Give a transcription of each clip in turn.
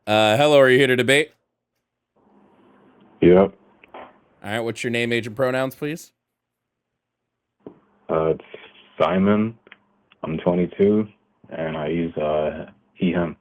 Hello, are you here to debate? Yep. All right, what's your name, age, and pronouns, please? It's Simon. I'm 22, and I use he, him.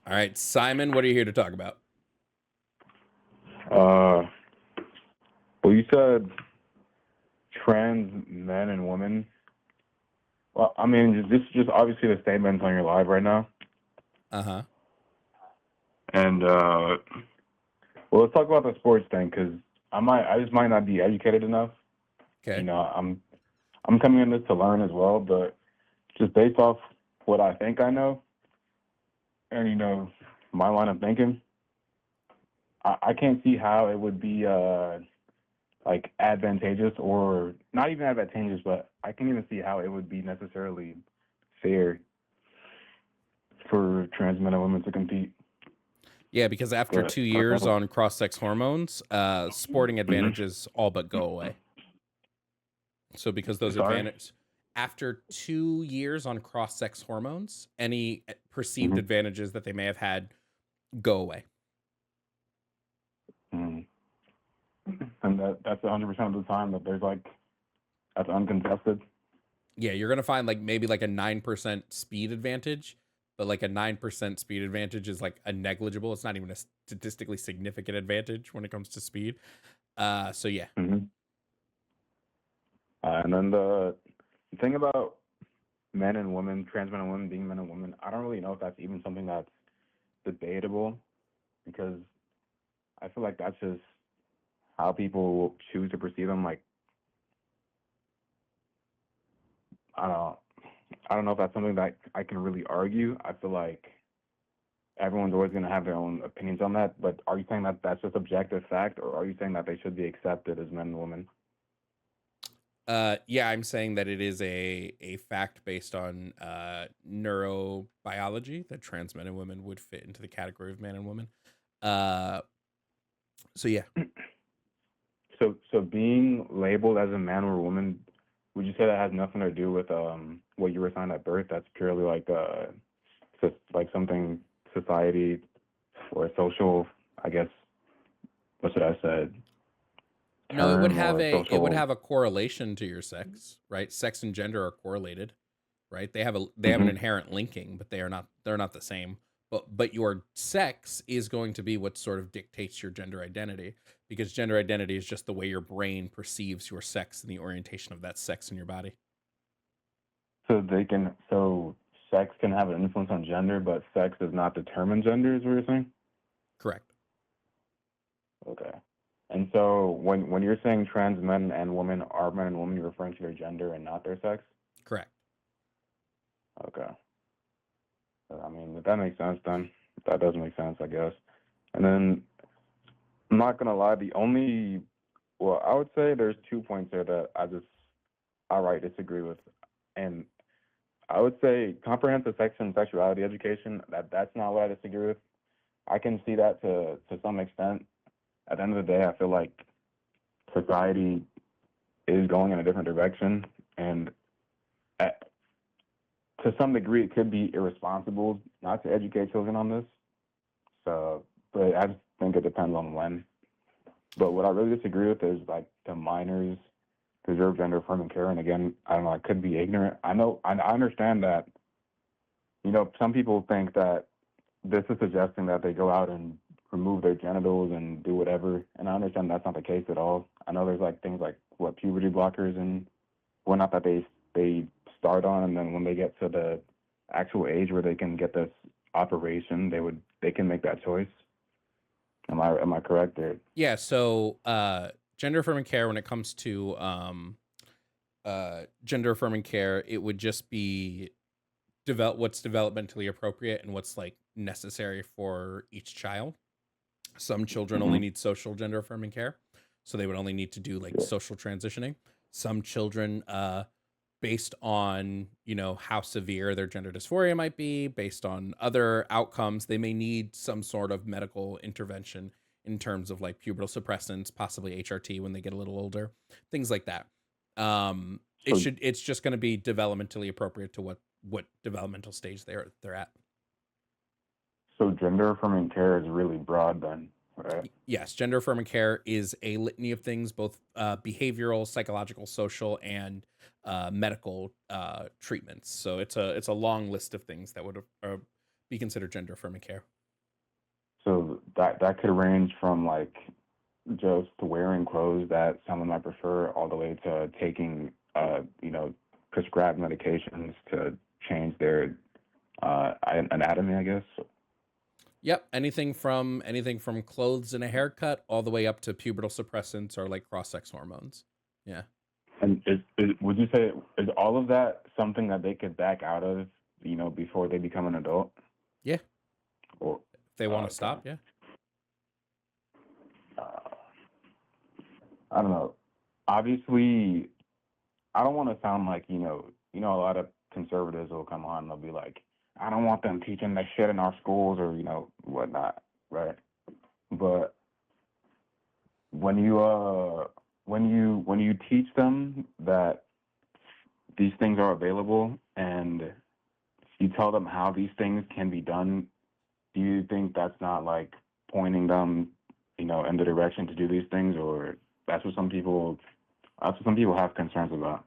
All right, Simon, what are you here to talk about? Uh, well, you said trans men and women. Well, I mean, this is just obviously the statements on your live right now. Uh huh. And well, let's talk about the sports thing because I just might not be educated enough. You Okay. know, I'm coming in this to learn as well, but just based off what I think I know, and my line of thinking, I can't see how it would be like advantageous or not even advantageous, but I can't even see how it would be necessarily fair for trans men and women to compete. Yeah, because after But 2 years on cross-sex hormones, sporting mhm. advantages all but go away. So because those Sorry. advantages, after 2 years on cross-sex hormones, any perceived Hmm. advantages that they may have had go away. Hmm. And that's 100% of the time that there's like that's uncontested. Yeah, you're gonna find like maybe like a 9% speed advantage, but like a 9% speed advantage is like a negligible. It's not even a statistically significant advantage when it comes to speed. So yeah. Hmm. And then the thing about men and women, trans men and women being men and women, I don't really know if that's even something that's debatable because I feel like that's just how people choose to perceive them. Like I don't I don't know if that's something that I can really argue. I feel like everyone's always going to have their own opinions on that. But are you saying that that's just objective fact, or are you saying that they should be accepted as men and women? Yeah, I'm saying that it is a fact based on neurobiology that trans men and women would fit into the category of man and woman. Uh, so yeah. So being labeled as a man or a woman, would you say that has nothing to do with what you were assigned at birth? That's purely like like something society or social, I guess. What should I say? No, it would Term have or social. a correlation to your sex, right? Sex and gender are correlated, right? They have an Hmm. inherent linking, but they're not the same. But your sex is going to be what sort of dictates your gender identity, because gender identity is just the way your brain perceives your sex and the orientation of that sex in your body. So sex can have an influence on gender, but sex does not determine gender, is what you're saying? Correct. Okay. And so when you're saying trans men and women are men and women, you're referring to their gender and not their sex? Correct. Okay. I mean, if that makes sense, then that does make sense, I guess. And then I'm not gonna lie, well, I would say there's 2 points there that I just outright disagree with. And I would say comprehensive sex and sexuality education, that's not what I disagree with. I can see that to some extent. At the end of the day, I feel like society is going in a different direction, and at, to some degree, it could be irresponsible not to educate children on this. So, but I just think it depends on when. But what I really disagree with is like the minors deserve gender affirming care. And again, I don't know, I could be ignorant. I understand that. Some people think that this is suggesting that they go out and remove their genitals and do whatever. And I understand that's not the case at all. I know there's like things like what puberty blockers and whatnot that they start on, and then when they get to the actual age where they can get this operation, they can make that choice. Am I correct there? Yeah. So gender affirming care, when it comes to gender affirming care, it would just be what's developmentally appropriate and what's like necessary for each child. Some children only Mm-hmm. need social gender affirming care, so they would only need to do like Yeah. social transitioning. Some children, based on how severe their gender dysphoria might be, based on other outcomes, they may need some sort of medical intervention in terms of like pubertal suppressants, possibly HRT when they get a little older, things like that. So It's just going to be developmentally appropriate to what developmental stage they're at. So gender affirming care is really broad then, right? Yes, gender affirming care is a litany of things, both behavioral, psychological, social, and medical treatments. So it's a long list of things that would be considered gender affirming care. So that could range from like just wearing clothes that someone might prefer, all the way to taking, prescribed medications to change their anatomy, I guess. Yep, anything from clothes and a haircut all the way up to pubertal suppressants or like cross sex hormones. Yeah, And would you say is all of that something that they could back out of, before they become an adult? yeah. Or If they want to okay, stop, yeah. uh, I don't know. Obviously, I don't want to sound like a lot of conservatives will come on and they'll be like, I don't want them teaching that shit in our schools or whatnot, right? But when you teach them that these things are available and you tell them how these things can be done, do you think that's not like pointing them, in the direction to do these things, or that's what some people have concerns about?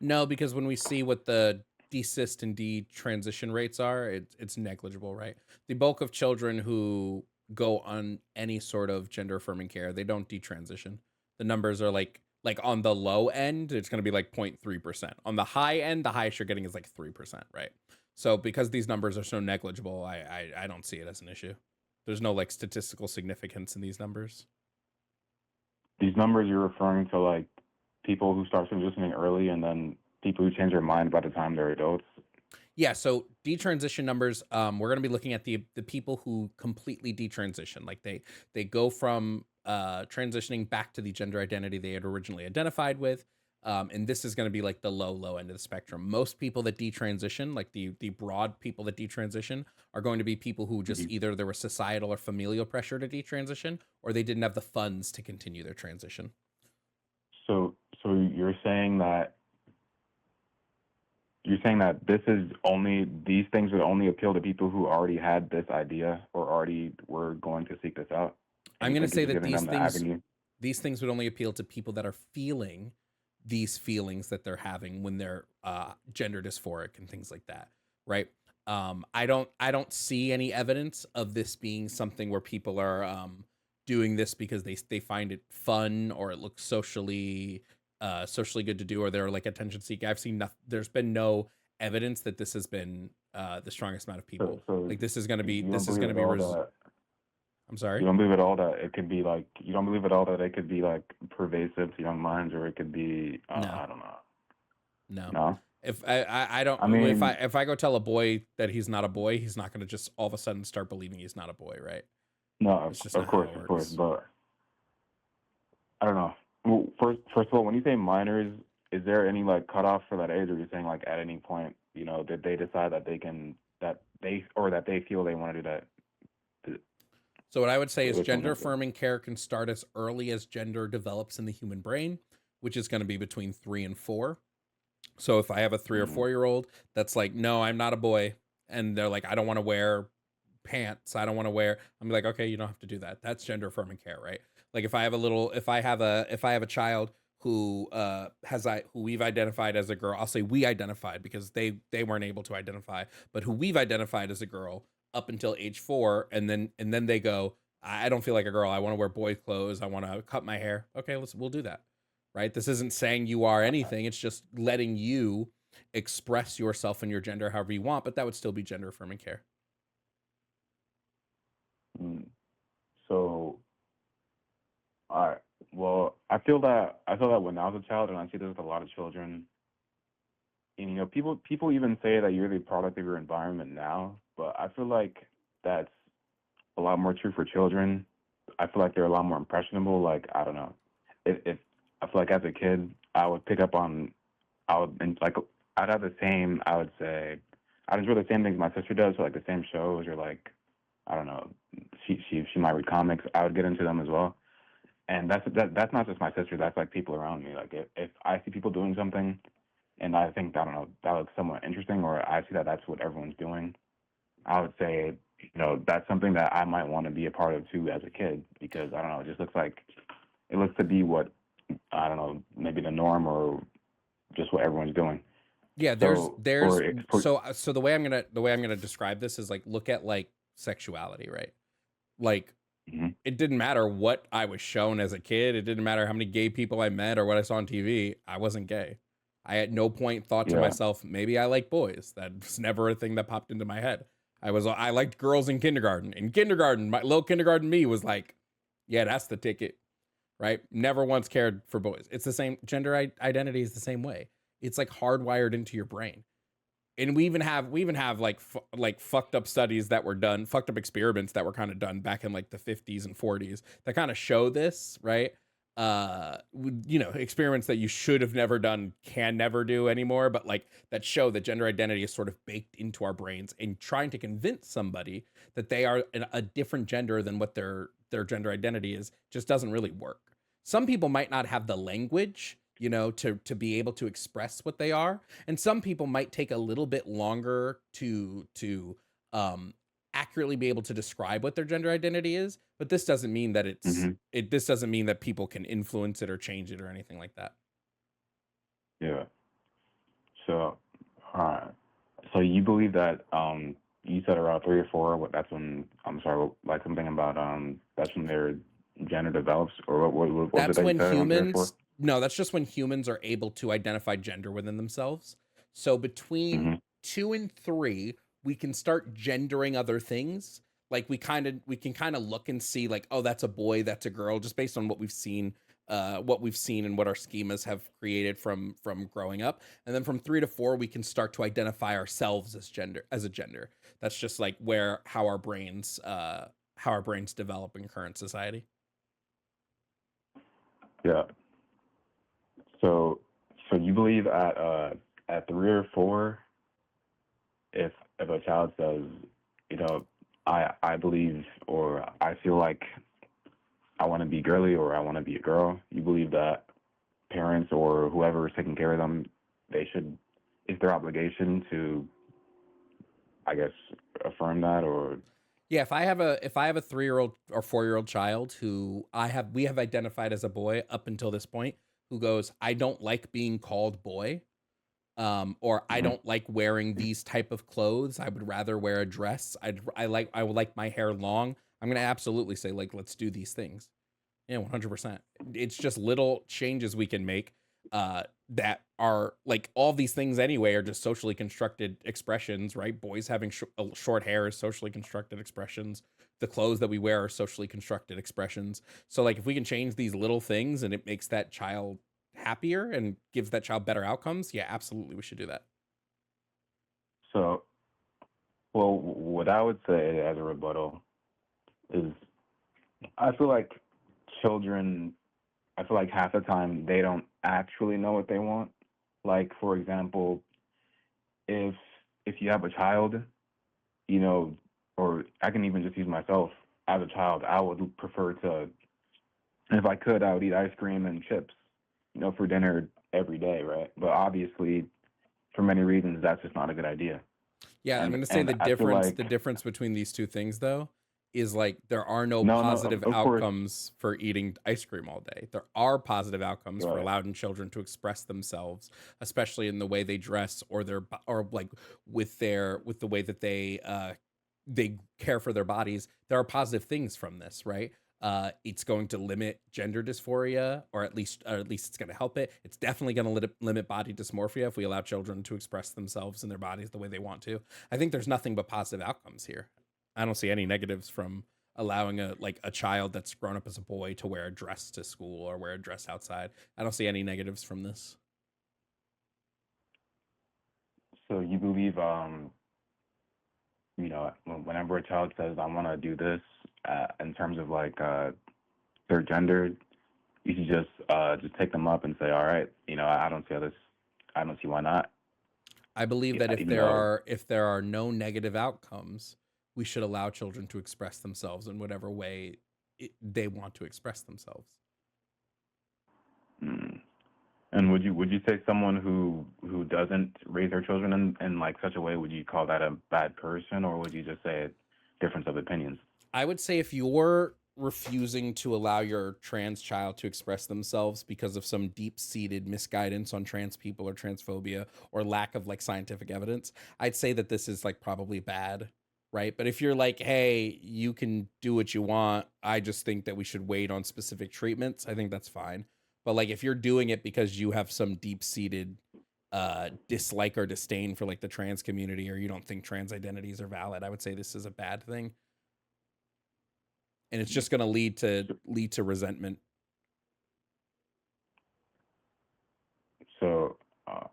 No, because when we see what the desist and detransition rates are, it's negligible, right? The bulk of children who go on any sort of gender affirming care, they don't detransition. The numbers are like on the low end, it's going to be like 0.3%. On the high end, the highest you're getting is like 3%, right? So because these numbers are so negligible, I don't see it as an issue. There's no like statistical significance in these numbers. These numbers you're referring to, like people who start transitioning early and then people who change their mind by the time they're adults. Yeah, so detransition numbers, we're going to be looking at the people who completely detransition. Like they go from transitioning back to the gender identity they had originally identified with. And this is going to be like the low end of the spectrum. Most people that detransition, like the broad people that detransition, are going to be people who just Mhm. either there was societal or familial pressure to detransition, or they didn't have the funds to continue their transition. So you're saying that these things would only appeal to people who already had this idea or already were going to seek this out, and I'm you going to think it's say just that giving them the avenue? these things would only appeal to people that are feeling these feelings that they're having when they're gender dysphoric and things like that, right? I don't see any evidence of this being something where people are doing this because they find it fun or it looks socially good to do, or they're like attention seeking. I've seen nothing. There's been no evidence that this has been the strongest amount of people. So Like this is going to be you don't this is believe going to at be all that I'm sorry. you don't believe at all that it could be like you don't believe at all that it could be like pervasive to young minds, or it could be No, I don't know. no. No, If I don't I mean, if I go tell a boy that he's not a boy, he's not going to just all of a sudden start believing he's not a boy, right? no, It's just of not how course, it of course, works. but I don't know. Well, first of all, when you say minors, is there any like cutoff for that age, or you're saying like at any point, that they decide that they can that they feel they want to do that? So what I would say is Which one gender is it? affirming care can start as early as gender develops in the human brain, which is going to be between 3 and 4. So if I have a 3 or Mm, 4 year old that's like, "No, I'm not a boy." And they're like, "I don't want to wear pants. I don't want to wear." I'm like, "Okay, you don't have to do that." That's gender affirming care, right? Like if I have a child who who we've identified as a girl, I'll say we identified because they weren't able to identify, but who we've identified as a girl up until age 4, and then they go, I don't feel like a girl. I want to wear boy clothes. I want to cut my hair. Okay, we'll do that. Right? This isn't saying you are anything. It's just letting you express yourself and your gender however you want, but that would still be gender affirming care. mm. So, all right. Well, I feel that when I was a child, and I see this with a lot of children, and people even say that you're the product of your environment now, but I feel like that's a lot more true for children. I feel like they're a lot more impressionable. Like I don't know, if I feel like as a kid, I would pick up on, I would and like I'd have the same. I would say I'd enjoy the same things my sister does, so like the same shows, or like I don't know, she might read comics. I would get into them as well. And that's not just my sister. That's like people around me. Like if I see people doing something, and I think I don't know that looks somewhat interesting, or I see that that's what everyone's doing, I would say that's something that I might want to be a part of too as a kid, because I don't know, it just looks like it looks to be what, I don't know, maybe the norm or just what everyone's doing. Yeah, So so the way I'm gonna describe this is like look at like sexuality, right? Like mhm, it didn't matter what I was shown as a kid. It didn't matter how many gay people I met or what I saw on TV. I wasn't gay. I at no point thought to yeah, myself, maybe I like boys. That was never a thing that popped into my head. I liked girls in kindergarten. In kindergarten, my little kindergarten me was like, yeah, that's the ticket, right? Never once cared for boys. It's the same identity is the same way. It's like hardwired into your brain. And we even have like like fucked up studies that were done, fucked up experiments that were kind of done back in like the 50s and 40s that kind of show this, right? Experiments that you should have never done, can never do anymore, but like that show that gender identity is sort of baked into our brains, and trying to convince somebody that they are a different gender than what their gender identity is just doesn't really work. Some people might not have the language, to be able to express what they are, and some people might take a little bit longer to um accurately be able to describe what their gender identity is, but this doesn't mean that hmm this doesn't mean that people can influence it or change it or anything like that. yeah. So, so you believe that you said around 3 or 4. That's when, I'm sorry, like something about that's when their gender develops, or what was it That's that you when said around 3 or 4? humans No, that's just when humans are able to identify gender within themselves. So between Mm-hmm. 2 and 3, we can start gendering other things. Like we can kind of look and see like, oh, that's a boy, that's a girl, just based on what we've seen and what our schemas have created from growing up. And then from 3 to 4, we can start to identify ourselves as a gender. That's just like where how our brains develop in current society. Yeah. So, so you believe at 3 or 4, if a child says, you know, I believe, or I feel like I want to be girly or I want to be a girl, you believe that parents or whoever is taking care of them, they should, it's their obligation to, I guess, affirm that, or Yeah, if I have a 3-year-old or 4-year-old child who we have identified as a boy up until this point, who goes, I don't like being called boy, or I mhm. don't like wearing these type of clothes. I would rather wear a dress. I would like my hair long. I'm gonna absolutely say like, let's do these things. Yeah, 100%. It's just little changes we can make that are like all these things anyway are just socially constructed expressions, right? Boys having short hair is socially constructed expressions. The clothes that we wear are socially constructed expressions. So like if we can change these little things and it makes that child happier and gives that child better outcomes, yeah, absolutely we should do that. So, well, what I would say as a rebuttal is, I feel like children, I feel like half the time they don't actually know what they want. Like, for example, if if you have a child, you know, or I can even just use myself as a child, I would prefer to, if I could, I would eat ice cream and chips, for dinner every day, right? But obviously, for many reasons, that's just not a good idea. Yeah, I'm And going to say and the I feel difference like, the difference between these two things though is like there are no no, no, positive of course, outcomes for eating ice cream all day. There are positive outcomes for right. allowing children to express themselves, especially in the way they dress or or like with the way that they care for their bodies. There are positive things from this, right? It's going to limit gender dysphoria, or at least it's going to help it. It's definitely going to limit body dysmorphia if we allow children to express themselves and their bodies the way they want to. I think there's nothing but positive outcomes here. I don't see any negatives from allowing a child that's grown up as a boy to wear a dress to school or wear a dress outside. I don't see any negatives from this. So you believe, whenever a child says, "I want to do this," in terms of like their gender, you should just take them up and say, "All right, I don't see how this, I don't see why not." I believe that Yeah, if even there though, are if there are no negative outcomes, we should allow children to express themselves in whatever way they want to express themselves. mm. And would you say someone who doesn't raise their children in like such a way, would you call that a bad person, or would you just say difference of opinions. I would say if you're refusing to allow your trans child to express themselves because of some deep-seated misguidance on trans people or transphobia or lack of like scientific evidence, I'd say that this is like probably bad, right? But if you're like, hey, you can do what you want, I just think that we should wait on specific treatments, I think that's fine. But like if you're doing it because you have some deep-seated dislike or disdain for like the trans community, or you don't think trans identities are valid, I would say this is a bad thing, and it's just going to lead to resentment. So, uh,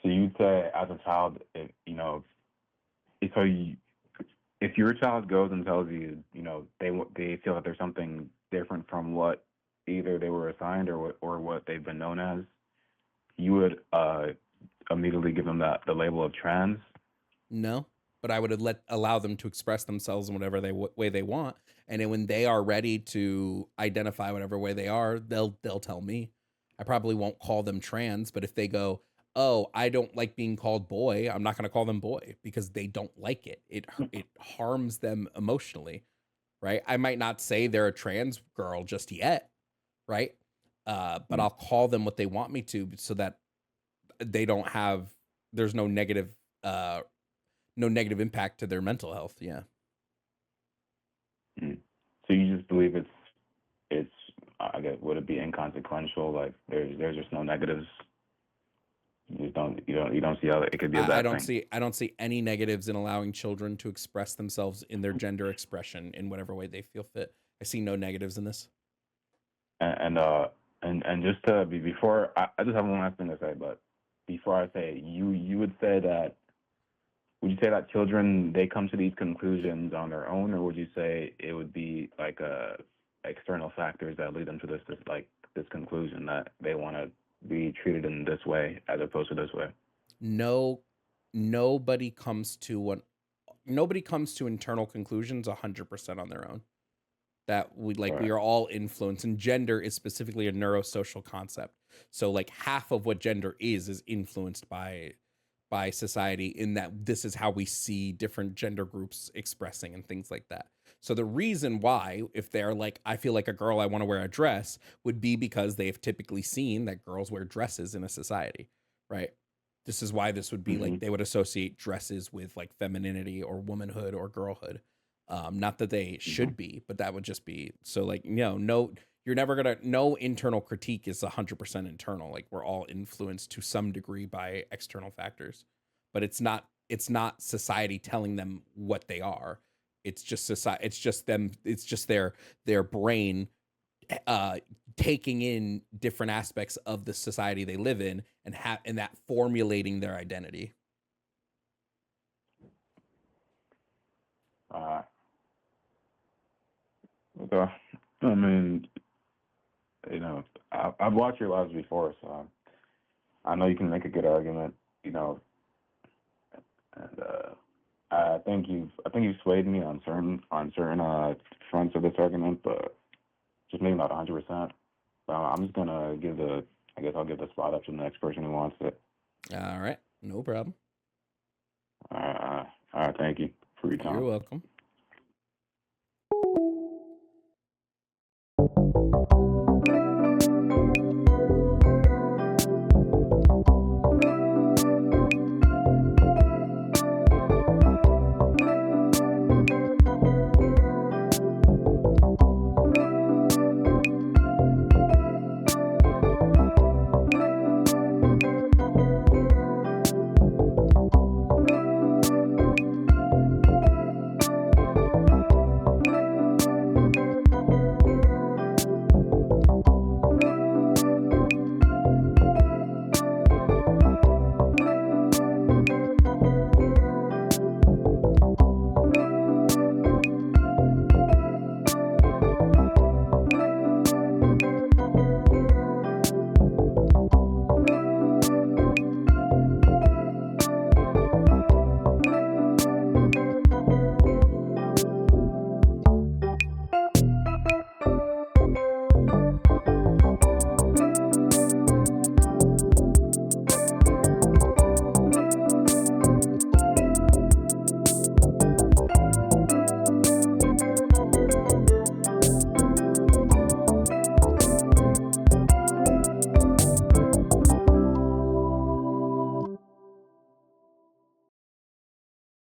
so you'd say as a child, so if your child goes and tells you, they feel that there's something different from what either they were assigned or what they've been known as, you would immediately give them the label of trans. No, but I would allow them to express themselves in whatever way they want, and then when they are ready to identify whatever way they are, they'll tell me. I probably won't call them trans, but if they go, "Oh, I don't like being called boy," I'm not going to call them boy because they don't like it. It harms them emotionally, right? I might not say they're a trans girl just yet, right? But I'll call them what they want me to so that they don't have there's uh no negative impact to their mental health. Yeah. Mm. So you just believe it's I guess, would it be inconsequential? Like there's just no negatives. You don't see how it could be a I bad don't thing. see any negatives in allowing children to express themselves in their gender expression in whatever way they feel fit. I see no negatives in this. And just to be before I just have one last thing to say, but before I say it, you would you say that children they come to these conclusions on their own, or would you say it would be like external factors that lead them to this conclusion that they want to be treated in this way as opposed to this way? No, nobody comes to one. Nobody comes to internal conclusions 100% on their own. That we Right. are all influenced, and gender is specifically a neurosocial concept. So like half of what gender is influenced by society, in that this is how we see different gender groups expressing and things like that. So the reason why, if they're like, I feel like a girl, I want to wear a dress, would be because they have typically seen that girls wear dresses in a society, right? This is why this would be like Mm-hmm. they would associate dresses with like femininity or womanhood or girlhood. Not that they Mm-hmm. should be, but that would just be so like, no, you're never gonna, no internal critique is 100% internal. Like we're all influenced to some degree by external factors, but it's not society telling them what they are. It's just society. It's just them. It's just their brain uh taking in different aspects of the society they live in, and that formulating their identity. Uh, okay. I mean, I've watched your lives before, so I know you can make a good argument. You know, and I think you've swayed me on certain fronts of this argument, but just maybe not 100%. I'm just gonna I guess I'll give the spot up to the next person who wants it. All right, no problem. All right, thank you for your You're time. welcome.